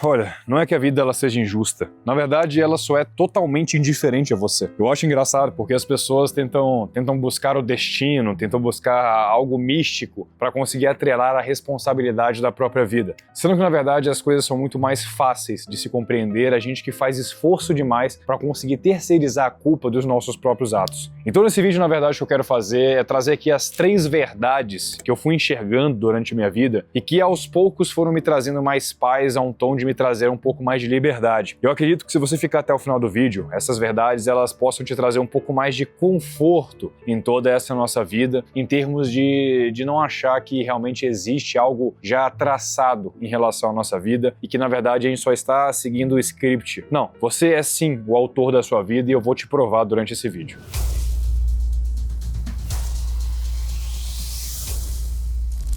Olha, não é que a vida ela seja injusta. Na verdade, ela só é totalmente indiferente a você. Eu acho engraçado porque as pessoas tentam buscar o destino, tentam buscar algo místico para conseguir atrelar a responsabilidade da própria vida. Sendo que, na verdade, as coisas são muito mais fáceis de se compreender, a gente que faz esforço demais para conseguir terceirizar a culpa dos nossos próprios atos. Então, nesse vídeo, na verdade, o que eu quero fazer é trazer aqui as 3 verdades que eu fui enxergando durante a minha vida e que, aos poucos, foram me trazendo mais paz a um tom de me trazer um pouco mais de liberdade. Eu acredito que se você ficar até o final do vídeo, essas verdades elas possam te trazer um pouco mais de conforto em toda essa nossa vida, em termos de não achar que realmente existe algo já traçado em relação à nossa vida e que na verdade a gente só está seguindo o script. Não, você é sim o autor da sua vida e eu vou te provar durante esse vídeo.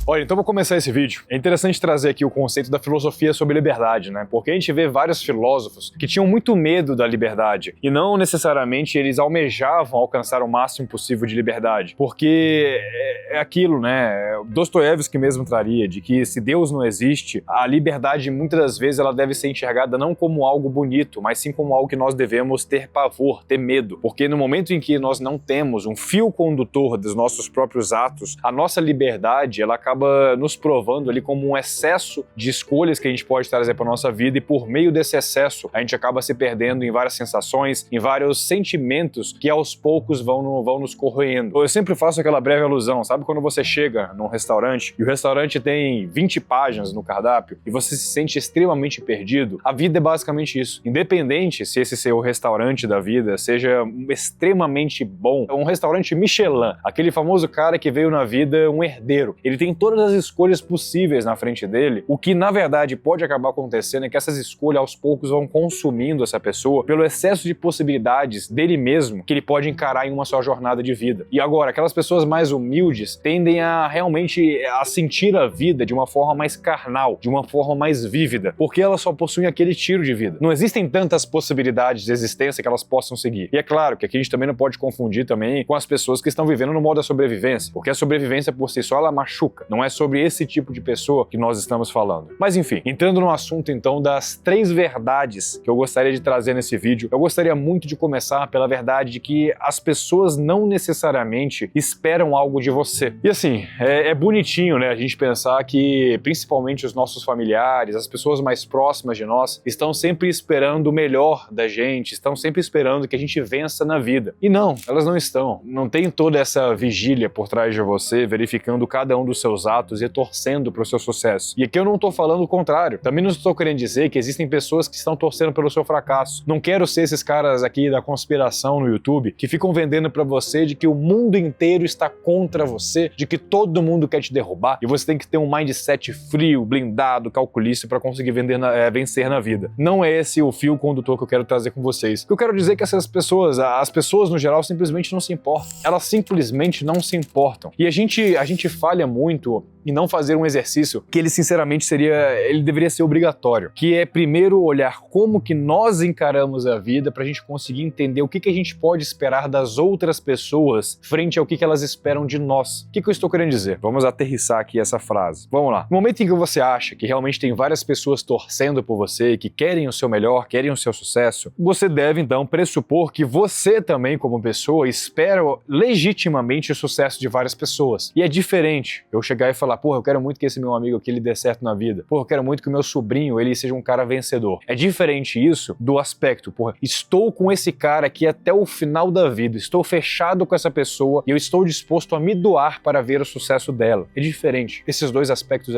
Olha, então vou começar esse vídeo. É interessante trazer aqui o conceito da filosofia sobre liberdade, né? Porque a gente vê vários filósofos que tinham muito medo da liberdade e não necessariamente eles almejavam alcançar o máximo possível de liberdade. Porque é aquilo, né? Dostoiévski mesmo traria de que se Deus não existe, a liberdade muitas das vezes ela deve ser enxergada não como algo bonito, mas sim como algo que nós devemos ter pavor, ter medo. Porque no momento em que nós não temos um fio condutor dos nossos próprios atos, a nossa liberdade ela acaba nos provando ali como um excesso de escolhas que a gente pode trazer para nossa vida e por meio desse excesso a gente acaba se perdendo em várias sensações, em vários sentimentos que aos poucos vão nos corroendo. Eu sempre faço aquela breve alusão, sabe quando você chega num restaurante e o restaurante tem 20 páginas no cardápio e você se sente extremamente perdido? A vida é basicamente isso. Independente se esse seu restaurante da vida seja extremamente bom, um restaurante Michelin, aquele famoso cara que veio na vida um herdeiro, ele tem todas as escolhas possíveis na frente dele, o que na verdade pode acabar acontecendo é que essas escolhas aos poucos vão consumindo essa pessoa pelo excesso de possibilidades dele mesmo que ele pode encarar em uma só jornada de vida. E agora, aquelas pessoas mais humildes tendem a realmente a sentir a vida de uma forma mais carnal, de uma forma mais vívida, porque elas só possuem aquele tiro de vida. Não existem tantas possibilidades de existência que elas possam seguir. E é claro que aqui a gente também não pode confundir também com as pessoas que estão vivendo no modo da sobrevivência, porque a sobrevivência por si só ela machuca. Não é sobre esse tipo de pessoa que nós estamos falando. Mas enfim, entrando no assunto então das 3 verdades que eu gostaria de trazer nesse vídeo, eu gostaria muito de começar pela verdade de que as pessoas não necessariamente esperam algo de você. E assim, é bonitinho, né, a gente pensar que principalmente os nossos familiares, as pessoas mais próximas de nós, estão sempre esperando o melhor da gente, estão sempre esperando que a gente vença na vida. E não, elas não estão. Não tem toda essa vigília por trás de você, verificando cada um dos seus atos e torcendo para o seu sucesso. E aqui eu não estou falando o contrário. Também não estou querendo dizer que existem pessoas que estão torcendo pelo seu fracasso. Não quero ser esses caras aqui da conspiração no YouTube que ficam vendendo para você de que o mundo inteiro está contra você, de que todo mundo quer te derrubar e você tem que ter um mindset frio, blindado, calculista para conseguir vencer na vida. Não é esse o fio condutor que eu quero trazer com vocês. O que eu quero dizer é que essas pessoas, as pessoas no geral simplesmente não se importam. Elas simplesmente não se importam. E a gente falha muito e não fazer um exercício que ele sinceramente deveria ser obrigatório, que é primeiro olhar como que nós encaramos a vida pra gente conseguir entender o que a gente pode esperar das outras pessoas frente ao que elas esperam de nós. O que eu estou querendo dizer? Vamos aterrissar aqui essa frase. Vamos lá. No momento em que você acha que realmente tem várias pessoas torcendo por você, que querem o seu melhor, querem o seu sucesso, você deve então pressupor que você também como pessoa espera legitimamente o sucesso de várias pessoas. E é diferente eu chegar e falar, porra, eu quero muito que esse meu amigo aqui ele dê certo na vida. Porra, eu quero muito que o meu sobrinho ele seja um cara vencedor. É diferente isso do aspecto, porra, estou com esse cara aqui até o final da vida, estou fechado com essa pessoa e eu estou disposto a me doar para ver o sucesso dela. É diferente. Esses dois aspectos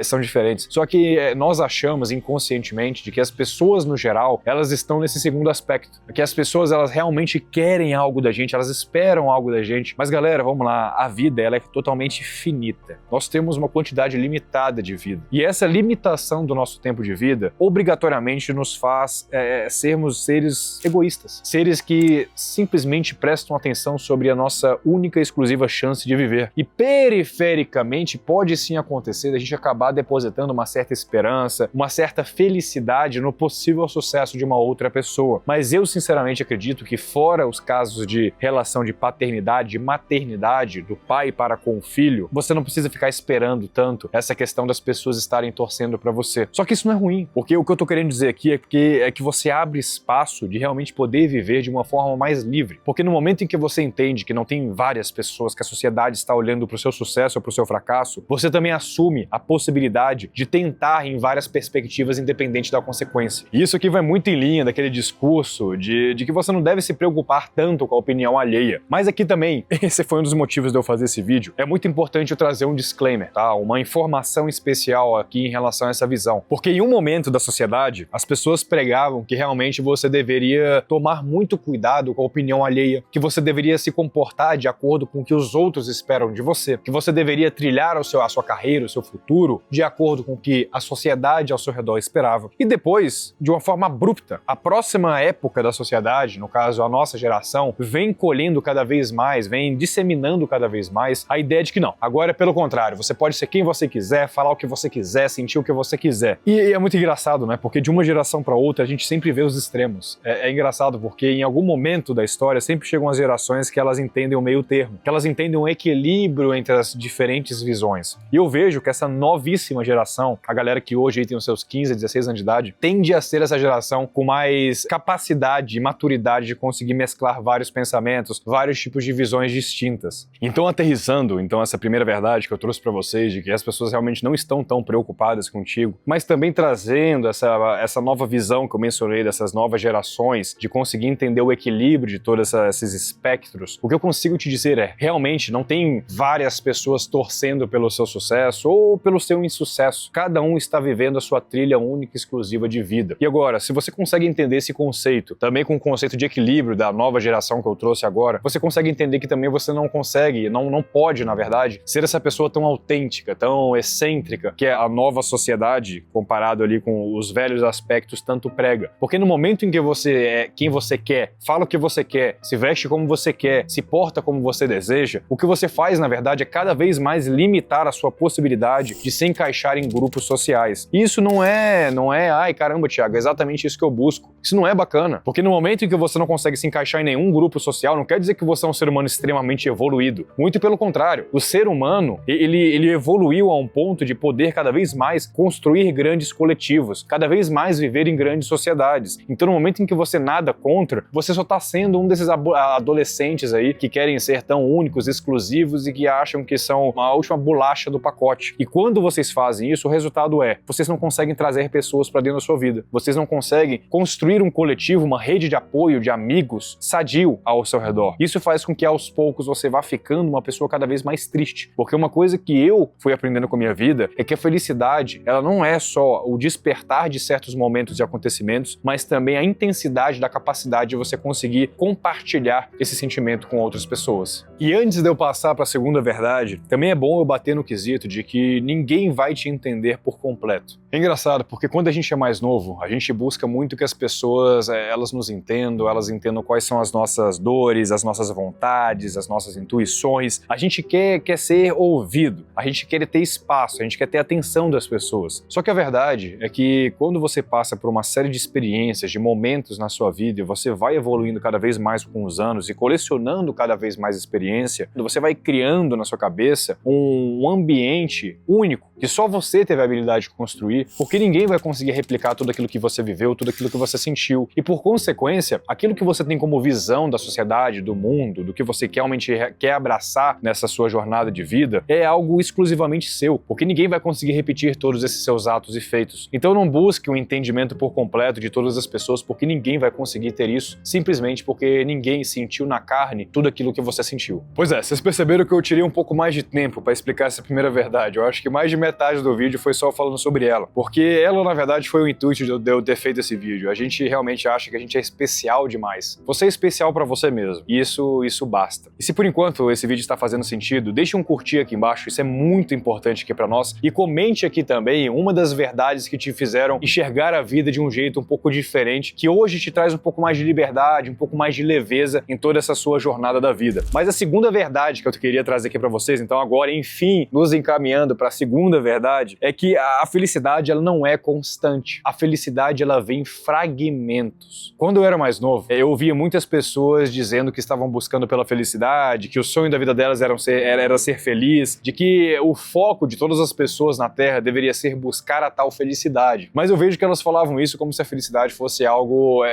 são diferentes. Só que nós achamos inconscientemente de que as pessoas no geral, elas estão nesse segundo aspecto. Que as pessoas elas realmente querem algo da gente, elas esperam algo da gente. Mas galera, vamos lá, a vida ela é totalmente finita. Nós temos uma quantidade limitada de vida. E essa limitação do nosso tempo de vida obrigatoriamente nos faz sermos seres egoístas. Seres que simplesmente prestam atenção sobre a nossa única e exclusiva chance de viver. E perifericamente pode sim acontecer da gente acabar depositando uma certa esperança, uma certa felicidade no possível sucesso de uma outra pessoa. Mas eu sinceramente acredito que fora os casos de relação de paternidade, de maternidade, do pai para com o filho, você não precisa precisa ficar esperando tanto essa questão das pessoas estarem torcendo pra você. Só que isso não é ruim, porque o que eu tô querendo dizer aqui é que você abre espaço de realmente poder viver de uma forma mais livre. Porque no momento em que você entende que não tem várias pessoas, que a sociedade está olhando pro seu sucesso ou pro seu fracasso, você também assume a possibilidade de tentar em várias perspectivas independente da consequência. E isso aqui vai muito em linha daquele discurso de que você não deve se preocupar tanto com a opinião alheia. Mas aqui também, esse foi um dos motivos de eu fazer esse vídeo, é muito importante eu trazer um disclaimer, tá? Uma informação especial aqui em relação a essa visão. Porque em um momento da sociedade, as pessoas pregavam que realmente você deveria tomar muito cuidado com a opinião alheia, que você deveria se comportar de acordo com o que os outros esperam de você, que você deveria trilhar a sua carreira, o seu futuro, de acordo com o que a sociedade ao seu redor esperava. E depois, de uma forma abrupta, a próxima época da sociedade, no caso a nossa geração, vem colhendo cada vez mais, vem disseminando cada vez mais a ideia de que não, agora é pelo contrário, você pode ser quem você quiser, falar o que você quiser, sentir o que você quiser. E é muito engraçado, né? Porque de uma geração para outra a gente sempre vê os extremos. É engraçado porque em algum momento da história sempre chegam as gerações que elas entendem o meio termo, que elas entendem um equilíbrio entre as diferentes visões. E eu vejo que essa novíssima geração, a galera que hoje aí tem os seus 15, 16 anos de idade, tende a ser essa geração com mais capacidade e maturidade de conseguir mesclar vários pensamentos, vários tipos de visões distintas. Então, aterrissando essa primeira verdade que eu trouxe para vocês, de que as pessoas realmente não estão tão preocupadas contigo, mas também trazendo essa nova visão que eu mencionei dessas novas gerações, de conseguir entender o equilíbrio de todos esses espectros, o que eu consigo te dizer é, realmente não tem várias pessoas torcendo pelo seu sucesso ou pelo seu insucesso. Cada um está vivendo a sua trilha única e exclusiva de vida. E agora, se você consegue entender esse conceito, também com o conceito de equilíbrio da nova geração que eu trouxe agora, você consegue entender que também você não consegue, não pode, na verdade, ser essa pessoa tão autêntica, tão excêntrica, que a nova sociedade, comparado ali com os velhos aspectos, tanto prega. Porque no momento em que você é quem você quer, fala o que você quer, se veste como você quer, se porta como você deseja, o que você faz, na verdade, é cada vez mais limitar a sua possibilidade de se encaixar em grupos sociais. E isso não é, ai caramba, Thiago, é exatamente isso que eu busco. Isso não é bacana, porque no momento em que você não consegue se encaixar em nenhum grupo social, não quer dizer que você é um ser humano extremamente evoluído. Muito pelo contrário. O ser humano, ele evoluiu a um ponto de poder cada vez mais construir grandes coletivos, cada vez mais viver em grandes sociedades. Então, no momento em que você nada contra, você só está sendo um desses adolescentes aí que querem ser tão únicos, exclusivos e que acham que são a última bolacha do pacote. E quando vocês fazem isso, o resultado é, vocês não conseguem trazer pessoas para dentro da sua vida. Vocês não conseguem construir um coletivo, uma rede de apoio, de amigos sadio ao seu redor. Isso faz com que aos poucos você vá ficando uma pessoa cada vez mais triste. Porque uma coisa que eu fui aprendendo com a minha vida é que a felicidade, ela não é só o despertar de certos momentos e acontecimentos, mas também a intensidade da capacidade de você conseguir compartilhar esse sentimento com outras pessoas. E antes de eu passar para a segunda verdade, também é bom eu bater no quesito de que ninguém vai te entender por completo. É engraçado, porque quando a gente é mais novo, a gente busca muito que as pessoas, elas nos entendam, elas entendam quais são as nossas dores, as nossas vontades, as nossas intuições. A gente quer ser ouvido, a gente quer ter espaço, a gente quer ter atenção das pessoas. Só que a verdade é que quando você passa por uma série de experiências, de momentos na sua vida, e você vai evoluindo cada vez mais com os anos e colecionando cada vez mais experiência, você vai criando na sua cabeça um ambiente único, que só você teve a habilidade de construir, porque ninguém vai conseguir replicar tudo aquilo que você viveu, tudo aquilo que você sentiu. E por consequência, aquilo que você tem como visão da sociedade, do mundo, do que você realmente quer abraçar nessa sua jornada de vida, é algo exclusivamente seu, porque ninguém vai conseguir repetir todos esses seus atos e feitos. Então não busque um entendimento por completo de todas as pessoas, porque ninguém vai conseguir ter isso, simplesmente porque ninguém sentiu na carne tudo aquilo que você sentiu. Pois é, vocês perceberam que eu tirei um pouco mais de tempo para explicar essa primeira verdade. Eu acho que mais de metade do vídeo foi só falando sobre ela, porque ela, na verdade, foi o intuito de eu ter feito esse vídeo. A gente realmente acha que a gente é especial demais. Você é especial pra você mesmo, e isso basta. E se por enquanto esse vídeo está fazendo sentido, deixe um curtir aqui embaixo, isso é muito importante aqui pra nós, e comente aqui também uma das verdades que te fizeram enxergar a vida de um jeito um pouco diferente, que hoje te traz um pouco mais de liberdade, um pouco mais de leveza em toda essa sua jornada da vida. Mas a segunda verdade que eu queria trazer aqui pra vocês, então agora, enfim, nos encaminhando pra segunda verdade, é que a felicidade, ela não é constante. A felicidade, ela vem em fragmentos. Quando eu era mais novo, eu ouvia muitas pessoas dizendo que estavam buscando pela felicidade, que o sonho da vida delas era ser feliz, vez de que o foco de todas as pessoas na Terra deveria ser buscar a tal felicidade. Mas eu vejo que elas falavam isso como se a felicidade fosse algo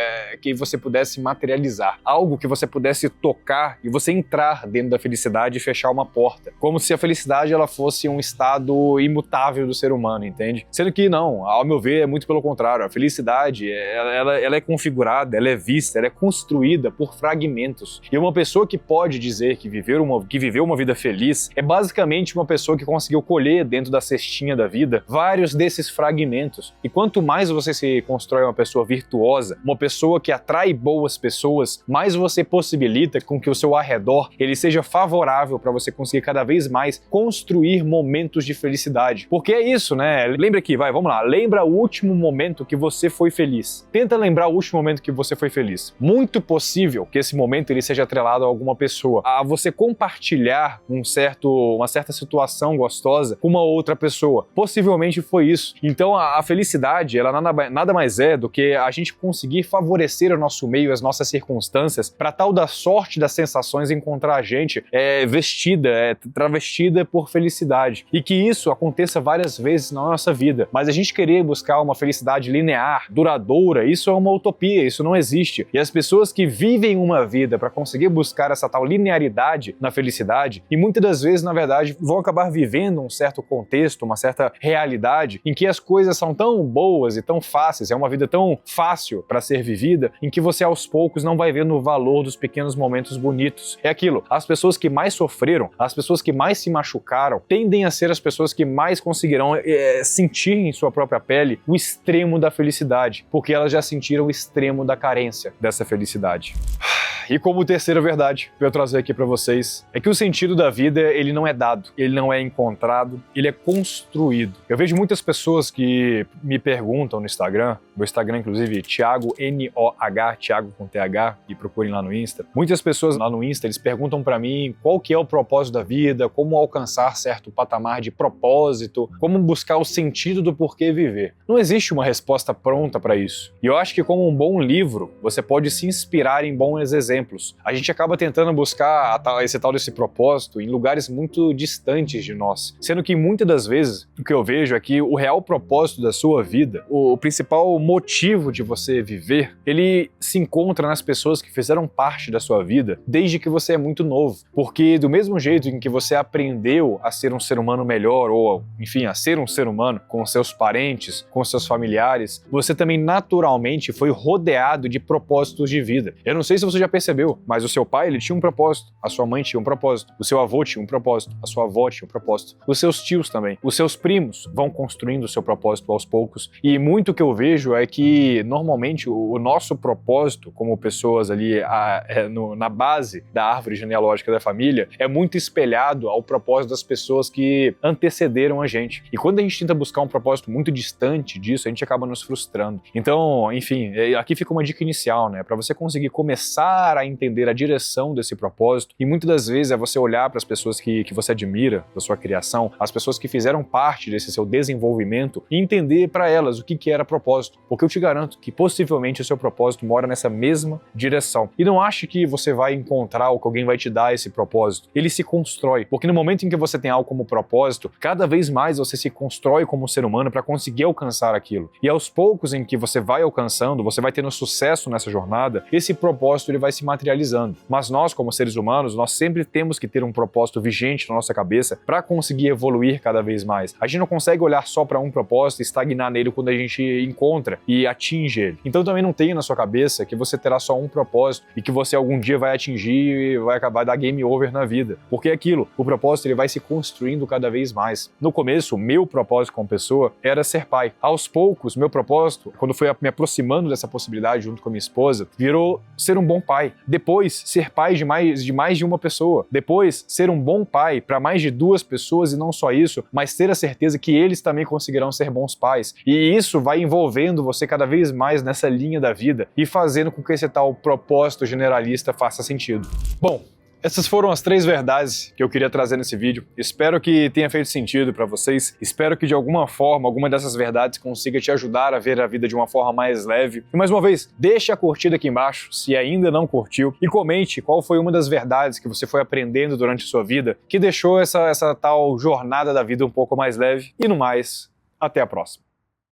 que você pudesse materializar, algo que você pudesse tocar e você entrar dentro da felicidade e fechar uma porta, como se a felicidade ela fosse um estado imutável do ser humano, entende? Sendo que não, ao meu ver é muito pelo contrário. A felicidade ela é configurada, ela é vista, ela é construída por fragmentos. E uma pessoa que pode dizer que viveu uma vida feliz é basicamente uma pessoa que conseguiu colher dentro da cestinha da vida vários desses fragmentos. E quanto mais você se constrói uma pessoa virtuosa, uma pessoa que atrai boas pessoas, mais você possibilita com que o seu arredor ele seja favorável para você conseguir cada vez mais construir momentos de felicidade. Porque é isso, né? Lembra aqui, vamos lá. Lembra o último momento que você foi feliz. Tenta lembrar o último momento que você foi feliz. Muito possível que esse momento ele seja atrelado a alguma pessoa, a você compartilhar uma certa situação gostosa com uma outra pessoa. Possivelmente foi isso. Então a felicidade, ela nada mais é do que a gente conseguir favorecer o nosso meio, as nossas circunstâncias, para tal da sorte das sensações encontrar a gente travestida por felicidade. E que isso aconteça várias vezes na nossa vida. Mas a gente querer buscar uma felicidade linear, duradoura, isso é uma utopia, isso não existe. E as pessoas que vivem uma vida para conseguir buscar essa tal linearidade na felicidade, e muitas das vezes, na verdade, vão acabar vivendo um certo contexto, uma certa realidade, em que as coisas são tão boas e tão fáceis, é uma vida tão fácil para ser vivida, em que você aos poucos não vai vendo o valor dos pequenos momentos bonitos. É aquilo, as pessoas que mais sofreram, as pessoas que mais se machucaram, tendem a ser as pessoas que mais conseguirão sentir em sua própria pele o extremo da felicidade, porque elas já sentiram o extremo da carência dessa felicidade. E como terceira verdade que eu trazer aqui para vocês é que o sentido da vida ele não é dado, ele não é encontrado, ele é construído. Eu vejo muitas pessoas que me perguntam no Instagram, meu Instagram inclusive Thiago N-O-H, Thiago com TH, e procurem lá no Insta. Muitas pessoas lá no Insta eles perguntam para mim qual que é o propósito da vida, como alcançar certo patamar de propósito, como buscar o sentido do porquê viver. Não existe uma resposta pronta para isso. E eu acho que como um bom livro você pode se inspirar em bons exemplos. A gente acaba tentando buscar esse tal desse propósito em lugares muito distantes de nós, sendo que muitas das vezes o que eu vejo é que o real propósito da sua vida, o principal motivo de você viver, ele se encontra nas pessoas que fizeram parte da sua vida desde que você é muito novo, porque do mesmo jeito em que você aprendeu a ser um ser humano melhor ou, enfim, a ser um ser humano com seus parentes, com seus familiares, você também naturalmente foi rodeado de propósitos de vida. Eu não sei se você já percebeu, mas o seu pai ele tinha um propósito, a sua mãe tinha um propósito, o seu avô tinha um propósito, a sua avó tinha um propósito, os seus tios também, os seus primos vão construindo o seu propósito aos poucos. E muito que eu vejo é que normalmente o nosso propósito como pessoas ali na base da árvore genealógica da família é muito espelhado ao propósito das pessoas que antecederam a gente. E quando a gente tenta buscar um propósito muito distante disso, a gente acaba nos frustrando. Então, enfim, aqui fica uma dica inicial, né, para você conseguir começar a entender a direção desse propósito, e muitas das vezes é você olhar para as pessoas que você admira, da sua criação, as pessoas que fizeram parte desse seu desenvolvimento, e entender para elas o que era propósito, porque eu te garanto que possivelmente o seu propósito mora nessa mesma direção. E não ache que você vai encontrar ou que alguém vai te dar esse propósito, ele se constrói, porque no momento em que você tem algo como propósito, cada vez mais você se constrói como ser humano para conseguir alcançar aquilo, e aos poucos em que você vai alcançando, você vai tendo sucesso nessa jornada, esse propósito ele vai se materializando. Mas nós, como seres humanos, nós sempre temos que ter um propósito vigente na nossa cabeça para conseguir evoluir cada vez mais. A gente não consegue olhar só para um propósito e estagnar nele quando a gente encontra e atinge ele. Então também não tenha na sua cabeça que você terá só um propósito e que você algum dia vai atingir e vai acabar dar game over na vida. Porque é aquilo, o propósito ele vai se construindo cada vez mais. No começo, o meu propósito como pessoa era ser pai. Aos poucos, meu propósito, quando fui me aproximando dessa possibilidade junto com a minha esposa, virou ser um bom pai. Depois, ser pai de mais de uma pessoa. Depois, ser um bom pai para mais de duas pessoas, e não só isso, mas ter a certeza que eles também conseguirão ser bons pais. E isso vai envolvendo você cada vez mais nessa linha da vida e fazendo com que esse tal propósito generalista faça sentido. Bom, Essas foram as 3 verdades que eu queria trazer nesse vídeo. Espero que tenha feito sentido para vocês. Espero que de alguma forma, alguma dessas verdades consiga te ajudar a ver a vida de uma forma mais leve. E mais uma vez, deixe a curtida aqui embaixo se ainda não curtiu e comente qual foi uma das verdades que você foi aprendendo durante a sua vida que deixou essa tal jornada da vida um pouco mais leve. E no mais, até a próxima.